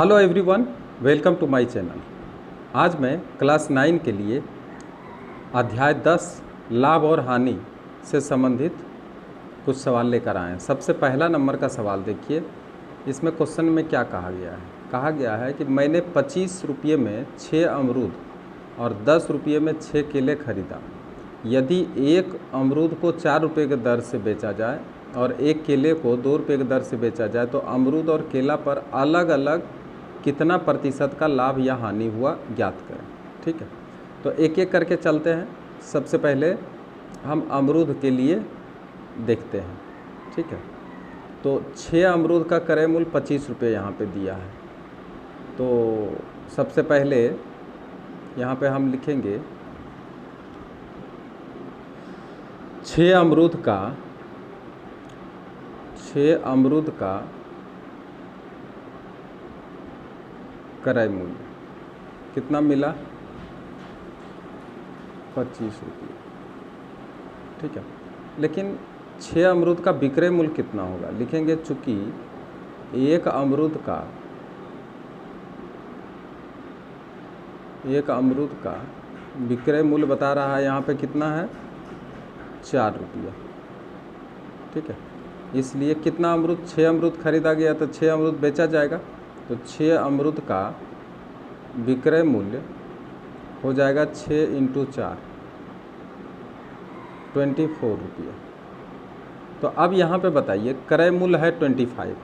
Hello everyone, welcome to my channel. आज मैं class 9 के लिए अध्याय 10 लाभ और हानि से संबंधित कुछ सवाल लेकर आए हैं। सबसे पहला नंबर का सवाल देखिए। इसमें क्वेश्चन में क्या कहा गया है? कहा गया है कि मैंने 25 रुपये में 6 अमरूद और 10 रुपये में 6 केले खरीदा। यदि एक अमरूद को 4 रुपये के दर से बेचा जाए और एक केले को 2 रुपये के दर से बेचा जाए तो अमरूद और केला पर अलग अलग कितना प्रतिशत का लाभ या हानि हुआ, ज्ञात करें। ठीक है, तो एक एक करके चलते हैं। सबसे पहले हम अमरूद के लिए देखते हैं। ठीक है, तो 6 अमरूद का क्रय मूल्य 25 रुपये यहाँ पे दिया है। तो सबसे पहले यहाँ पे हम लिखेंगे 6 अमरूद का क्रय मूल्य कितना मिला? 25 रुपये। ठीक है, लेकिन 6 अमरूद का विक्रय मूल्य कितना होगा? लिखेंगे चूँकि एक अमरूद का विक्रय मूल्य बता रहा है यहाँ पे कितना है? 4 रुपया। ठीक है, इसलिए कितना अमरूद? 6 अमरूद खरीदा गया तो 6 अमरूद बेचा जाएगा। तो 6 अमरूद का विक्रय मूल्य हो जाएगा 6 × 4 24 रुपये। तो अब यहाँ पे बताइए, क्रय मूल्य है 25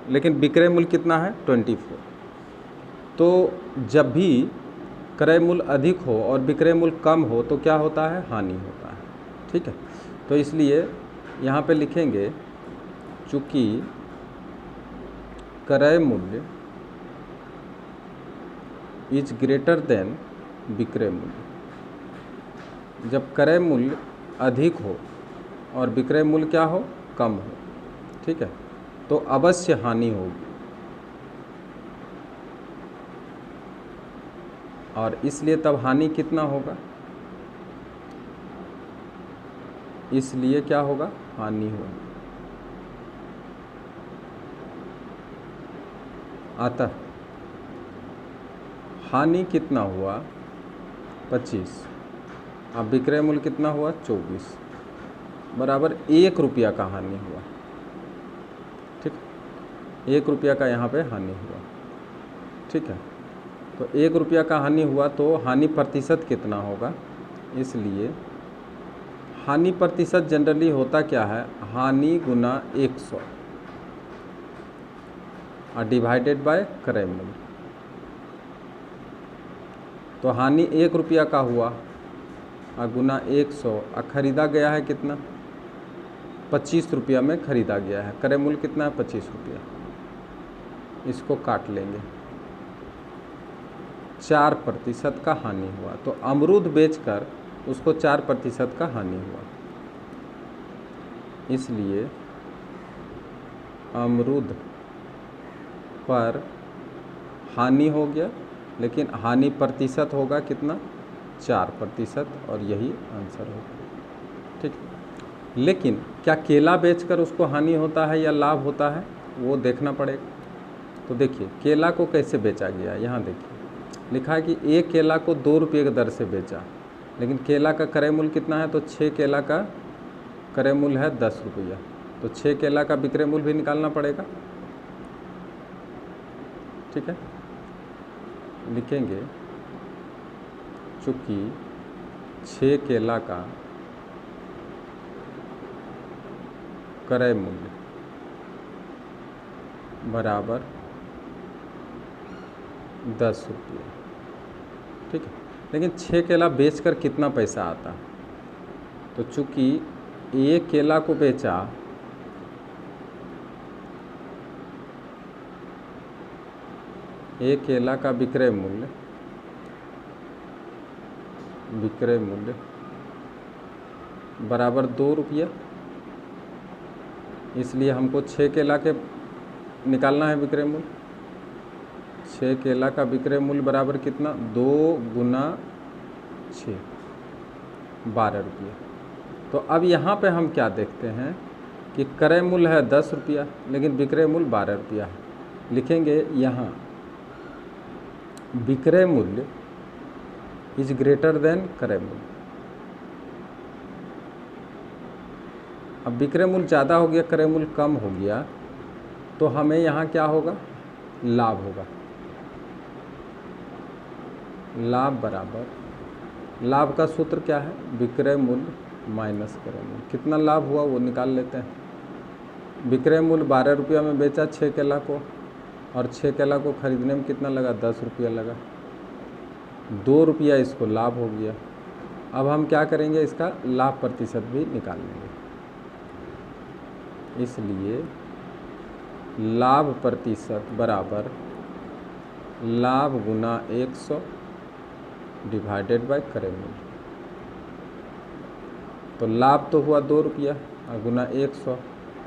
लेकिन विक्रय मूल्य कितना है? 24। तो जब भी क्रय मूल्य अधिक हो और विक्रय मूल्य कम हो तो क्या होता है? हानि होता है। ठीक है, तो इसलिए यहाँ पे लिखेंगे चूँकि क्रय मूल्य इज ग्रेटर देन विक्रय मूल्य। जब क्रय मूल्य अधिक हो और विक्रय मूल्य क्या हो? कम हो। ठीक है, तो अवश्य हानि होगी। और इसलिए तब हानि कितना होगा? इसलिए क्या होगा? हानि होगी। अतः हानि कितना हुआ? 25। अब विक्रय मूल्य कितना हुआ? 24 बराबर 1 रुपया का हानि हुआ। ठीक, 1 रुपया का यहाँ पे हानि हुआ। ठीक है, तो 1 रुपया का हानि हुआ तो हानि प्रतिशत कितना होगा? इसलिए हानि प्रतिशत जनरली होता क्या है? हानि गुना 100 और डिवाइडेड बाय क्रय मूल्य। तो हानि 1 रुपया का हुआ और गुना 100 और ख़रीदा गया है कितना? 25 रुपया में ख़रीदा गया है। क्रय मूल्य कितना है? 25 रुपया। इसको काट लेंगे। 4% का हानि हुआ। तो अमरूद बेचकर उसको 4% का हानि हुआ। इसलिए अमरूद पर हानि हो गया, लेकिन हानि प्रतिशत होगा कितना? 4%, और यही आंसर होगा। ठीक, लेकिन क्या केला बेचकर उसको हानि होता है या लाभ होता है? वो देखना पड़ेगा। तो देखिए केला को कैसे बेचा गया है। यहाँ देखिए लिखा है कि एक केला को 2 रुपये की दर से बेचा, लेकिन केला का क्रय मूल्य कितना है? तो 6 केला का क्रय मूल्य है 10 रुपया। तो 6 केला का विक्रय मूल्य भी निकालना पड़ेगा। ठीक है, लिखेंगे चूँकि 6 केला का क्रय मूल्य बराबर 10 रुपये। ठीक है, लेकिन 6 केला बेचकर कितना पैसा आता? तो चूँकि एक केला को बेचा, एक केला का विक्रय मूल्य बराबर 2 रुपया। इसलिए हमको 6 केला के निकालना है विक्रय मूल्य। 6 केला का विक्रय मूल्य बराबर कितना? 2 गुना 6 12 रुपये। तो अब यहाँ पे हम क्या देखते हैं कि क्रय मूल्य है 10 रुपया लेकिन विक्रय मूल्य 12 रुपया है। लिखेंगे यहाँ विक्रय मूल्य इज ग्रेटर देन क्रय मूल्य। अब विक्रय मूल्य ज़्यादा हो गया, क्रय मूल्य कम हो गया, तो हमें यहाँ क्या होगा, लाभ होगा। लाभ बराबर, लाभ का सूत्र क्या है, विक्रय मूल्य माइनस क्रय मूल्य। कितना लाभ हुआ वो निकाल लेते हैं। विक्रय मूल्य 12 रुपया में बेचा 6 केला को, और 6 केला को खरीदने में कितना लगा, 10 रुपया लगा। 2 रुपया इसको लाभ हो गया। अब हम क्या करेंगे, इसका लाभ प्रतिशत भी निकाल लेंगे। इसलिए लाभ प्रतिशत बराबर लाभ गुना 100 डिवाइडेड बाय क्रय मूल्य। तो लाभ तो हुआ 2 रुपया और गुना 100,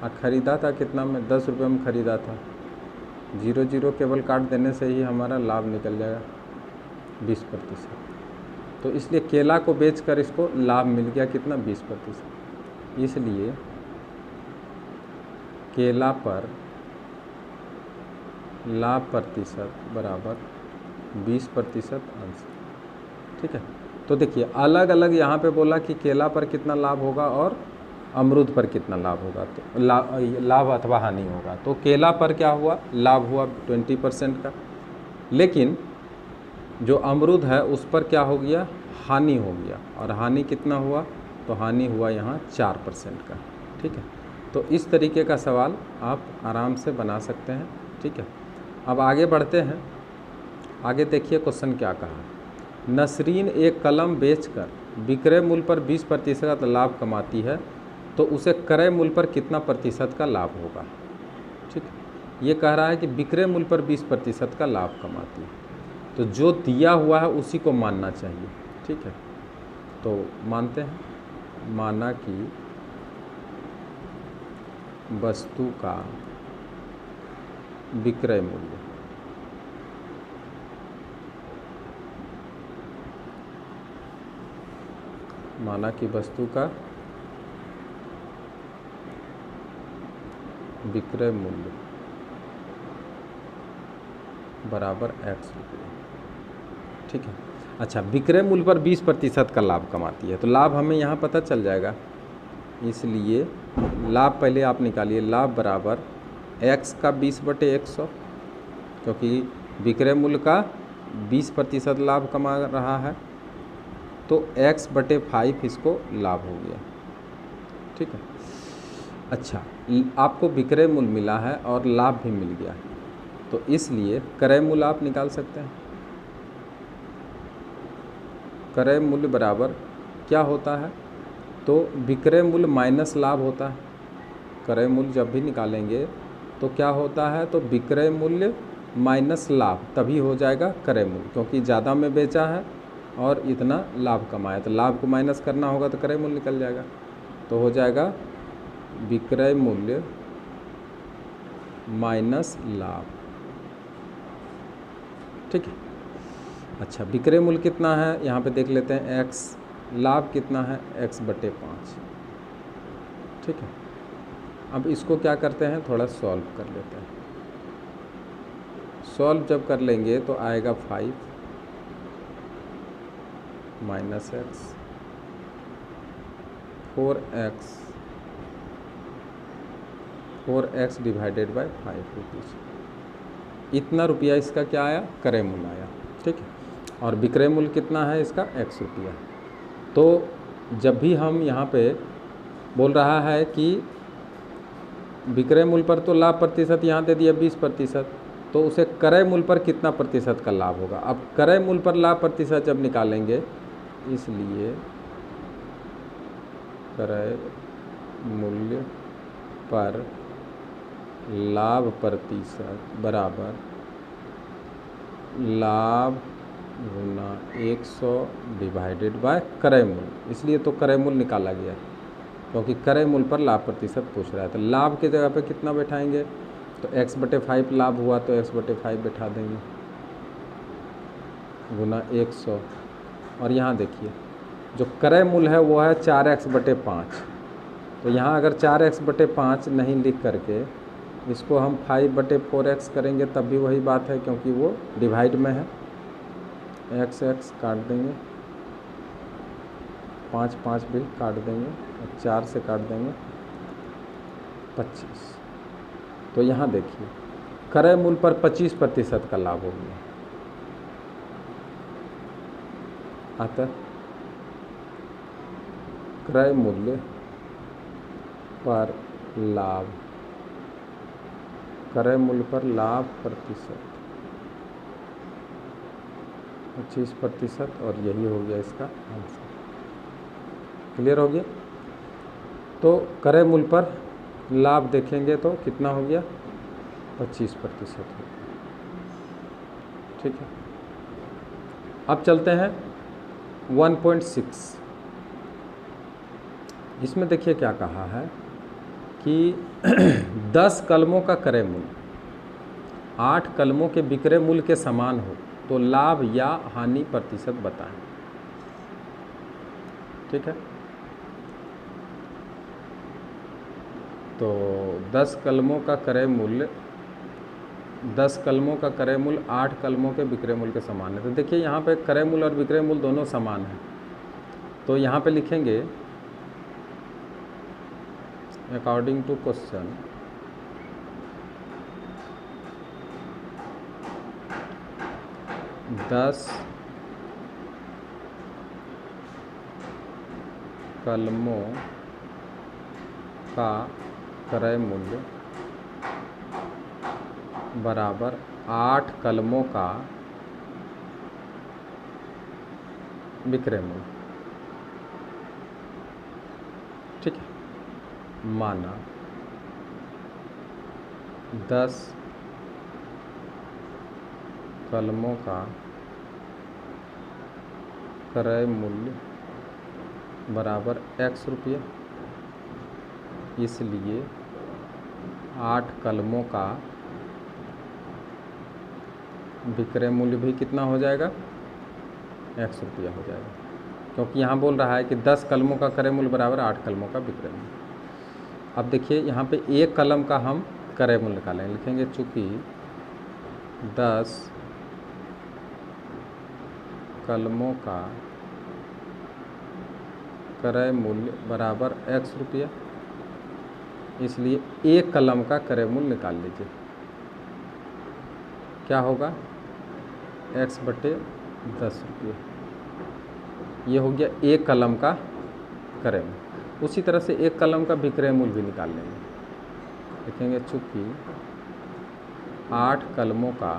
और ख़रीदा था कितना में, 10 रुपये में ख़रीदा था। 0 0 केवल काट देने से ही हमारा लाभ निकल जाएगा 20%। तो इसलिए केला को बेचकर इसको लाभ मिल गया कितना, 20%। इसलिए केला पर लाभ प्रतिशत बराबर 20% अंश। ठीक है, तो देखिए अलग अलग यहाँ पे बोला कि केला पर कितना लाभ होगा और अमरूद पर कितना लाभ होगा, तो लाभ अथवा हानि होगा। तो केला पर क्या हुआ, लाभ हुआ 20% का, लेकिन जो अमरूद है उस पर क्या हो गया, हानि हो गया। और हानि कितना हुआ, तो हानि हुआ यहाँ 4% का। ठीक है, तो इस तरीके का सवाल आप आराम से बना सकते हैं। ठीक है, अब आगे बढ़ते हैं। आगे देखिए क्वेश्चन क्या कहा। नसरीन एक कलम बेचकर विक्रय मूल्य पर 20% लाभ कमाती है, तो उसे क्रय मूल्य पर कितना प्रतिशत का लाभ होगा। ठीक है, ये कह रहा है कि विक्रय मूल्य पर 20% का लाभ कमाती है, तो जो दिया हुआ है उसी को मानना चाहिए। ठीक है, तो मानते हैं। माना कि वस्तु का विक्रय मूल्य विक्रय मूल्य बराबर x रुपये। ठीक है, अच्छा विक्रय मूल्य पर 20% का लाभ कमाती है, तो लाभ हमें यहाँ पता चल जाएगा। इसलिए लाभ पहले आप निकालिए, लाभ बराबर x का 20/100, क्योंकि विक्रय मूल्य का 20% लाभ कमा रहा है, तो x/5 इसको लाभ हो गया। ठीक है, अच्छा आपको विक्रय मूल्य मिला है और लाभ भी मिल गया, तो इसलिए क्रय मूल्य आप निकाल सकते हैं। क्रय मूल्य बराबर क्या होता है, तो विक्रय मूल्य माइनस लाभ होता है। क्रय मूल्य जब भी निकालेंगे तो क्या होता है, तो विक्रय मूल्य माइनस लाभ, तभी हो जाएगा क्रय मूल्य, क्योंकि ज़्यादा में बेचा है और इतना लाभ कमाया, तो लाभ को माइनस करना होगा तो क्रय मूल्य निकल जाएगा। तो हो जाएगा विक्रय मूल्य माइनस लाभ। ठीक है, अच्छा विक्रय मूल्य कितना है यहाँ पे देख लेते हैं, x, लाभ कितना है x/5। ठीक है, अब इसको क्या करते हैं, थोड़ा सॉल्व कर लेते हैं। सॉल्व जब कर लेंगे तो आएगा 5 minus x 4x divided by 5 rupees. इतना रुपया इसका क्या आया, क्रय मूल्य आया। ठीक है, और विक्रय मूल्य कितना है इसका, x रुपया। तो जब भी हम यहाँ पे बोल रहा है कि विक्रय मूल्य पर तो लाभ प्रतिशत यहाँ दे दिया 20%, तो उसे क्रय मूल्य पर कितना प्रतिशत का लाभ होगा। अब क्रय मूल्य पर लाभ प्रतिशत जब निकालेंगे, इसलिए क्रय मूल्य पर लाभ प्रतिशत बराबर लाभ गुना 100 डिवाइडेड बाय क्रय मूल्य। इसलिए तो क्रय मूल्य निकाला गया, क्योंकि क्रय मूल्य पर लाभ प्रतिशत पूछ रहा है। तो लाभ की जगह पे कितना बैठाएंगे, तो x/5 लाभ हुआ तो x/5 बैठा देंगे गुना 100। और यहाँ देखिए जो क्रय मूल्य है वो है 4x/5, तो यहाँ अगर 4x/5 नहीं लिख करके इसको हम 5/4x करेंगे तब भी वही बात है, क्योंकि वो डिवाइड में है। एक्स एक्स काट देंगे, 5 5 भी काट देंगे और 4 से काट देंगे 25। तो यहाँ देखिए क्रय मूल्य पर 25% का लाभ हो गया। अतः क्रय मूल्य पर लाभ, क्रय मूल्य पर लाभ प्रतिशत 25% और यही हो गया इसका आंसर। क्लियर हो गया। तो क्रय मूल्य पर लाभ देखेंगे तो कितना हो गया, 25% हो गया। ठीक है, अब चलते हैं 1.6। इसमें देखिए क्या कहा है कि 10 कलमों का क्रय मूल्य 8 कलमों के विक्रय मूल्य के समान हो तो लाभ या हानि प्रतिशत बताएं। ठीक है, तो 10 कलमों का क्रय मूल्य 10 कलमों का क्रय मूल्य 8 कलमों के विक्रय मूल्य के समान है। तो देखिए यहाँ पे क्रय मूल्य और विक्रय मूल्य दोनों समान हैं, तो यहाँ पे लिखेंगे अकॉर्डिंग टू क्वेश्चन दस कलमों का क्रय मूल्य बराबर 8 कलमों का विक्रय मूल्य। ठीक है, माना 10 कलमों का क्रय मूल्य बराबर x रुपये, इसलिए 8 कलमों का विक्रय मूल्य भी कितना हो जाएगा, x रुपया हो जाएगा, क्योंकि यहाँ बोल रहा है कि 10 कलमों का क्रय मूल्य बराबर 8 कलमों का विक्रय मूल्य। अब देखिए यहाँ पे एक कलम का हम क्रय मूल्य निकालेंगे, लिखेंगे चूँकि 10 कलमों का क्रय मूल्य बराबर x रुपया, इसलिए एक कलम का क्रय मूल्य निकाल लीजिए। क्या होगा, x बटे 10 रुपये, ये हो गया एक कलम का क्रय मूल्य। उसी तरह से एक कलम का विक्रय मूल्य भी निकाल लेंगे, लिखेंगे चूँकि 8 कलमों का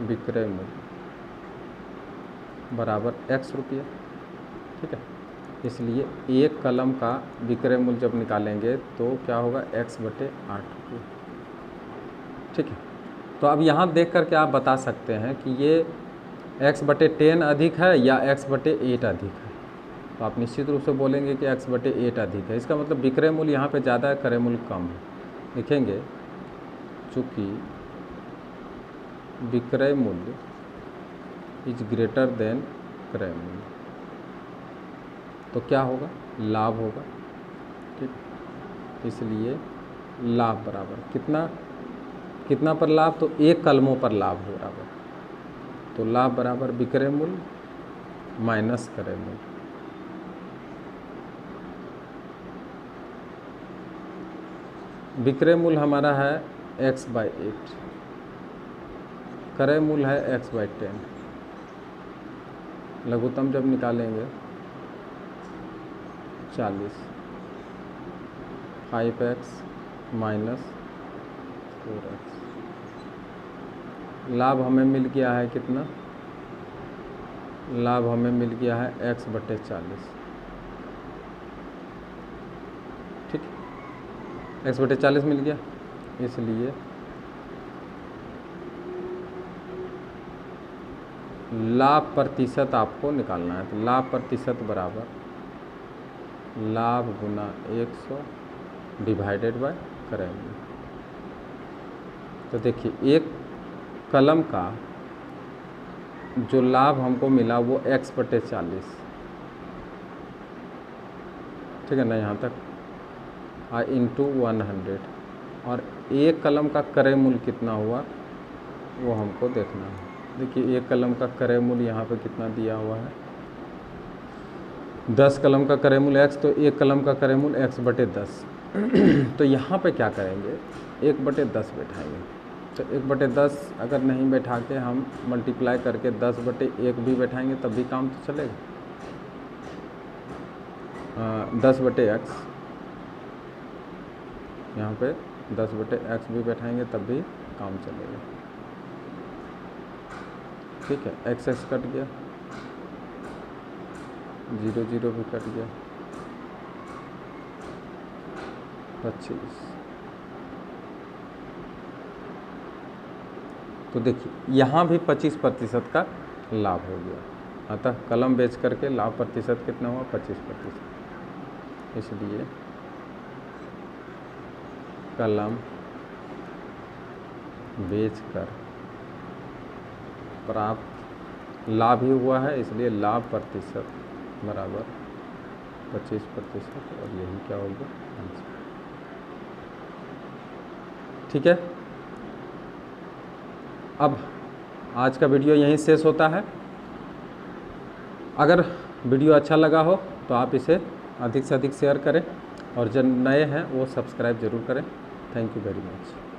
विक्रय मूल्य बराबर x रुपया। ठीक है, इसलिए एक कलम का विक्रय मूल्य जब निकालेंगे तो क्या होगा, x बटे 8 रुपये। ठीक है, तो अब यहाँ देख कर के आप बता सकते हैं कि ये x बटे 10 अधिक है या x बटे 8 अधिक है। तो आप निश्चित रूप से बोलेंगे कि x बटे 8 अधिक है। इसका मतलब विक्रय मूल्य यहाँ पे ज़्यादा है, क्रय मूल्य कम है। लिखेंगे चूँकि विक्रय मूल्य इज ग्रेटर देन क्रय मूल्य, तो क्या होगा, लाभ होगा। ठीक, इसलिए लाभ बराबर कितना कितना पर लाभ, तो एक कलमों पर लाभ बराबर, तो लाभ बराबर विक्रय मूल्य माइनस क्रय मूल्य। विक्रय मूल्य हमारा है x बाई 8, क्रय मूल्य है x बाई 10। लघुत्तम जब निकालेंगे 40, 5x माइनस 4x, लाभ हमें मिल गया है कितना, लाभ हमें मिल गया है x बटे 40। ठीक, x बटे 40 मिल गया, इसलिए लाभ प्रतिशत आपको निकालना है। तो लाभ प्रतिशत बराबर लाभ गुना 100 डिवाइडेड बाय क्रय मूल्य। तो देखिए एक कलम का जो लाभ हमको मिला वो x बटे 40, ठीक है ना, यहाँ तक इंटू 100, और एक कलम का क्रय मूल्य कितना हुआ वो हमको देखना है। देखिए एक कलम का क्रय मूल्य यहाँ पे कितना दिया हुआ है, 10 कलम का क्रय मूल्य x, तो एक कलम का क्रय मूल्य x/10। तो यहाँ पे क्या करेंगे, 1/10 बैठाएंगे। तो 1/10 अगर नहीं बैठा के हम मल्टीप्लाई करके 10/1 भी बैठाएंगे तब भी काम तो चलेगा। 10/x, यहाँ पे 10/x भी बैठाएंगे तब भी काम चलेगा। ठीक है, x कट गया, 0 0 भी कट गया, 25। तो देखिए यहाँ भी 25% का लाभ हो गया। अतः कलम बेच करके लाभ प्रतिशत कितना हुआ, 25%। इसलिए कलम बेचकर प्राप्त लाभ ही हुआ है, इसलिए लाभ प्रतिशत बराबर 25%, और यही क्या होगा आंसर। ठीक है, अब आज का वीडियो यहीं शेष होता है। अगर वीडियो अच्छा लगा हो तो आप इसे अधिक से अधिक शेयर करें, और जो नए हैं वो सब्सक्राइब ज़रूर करें। Thank you very much.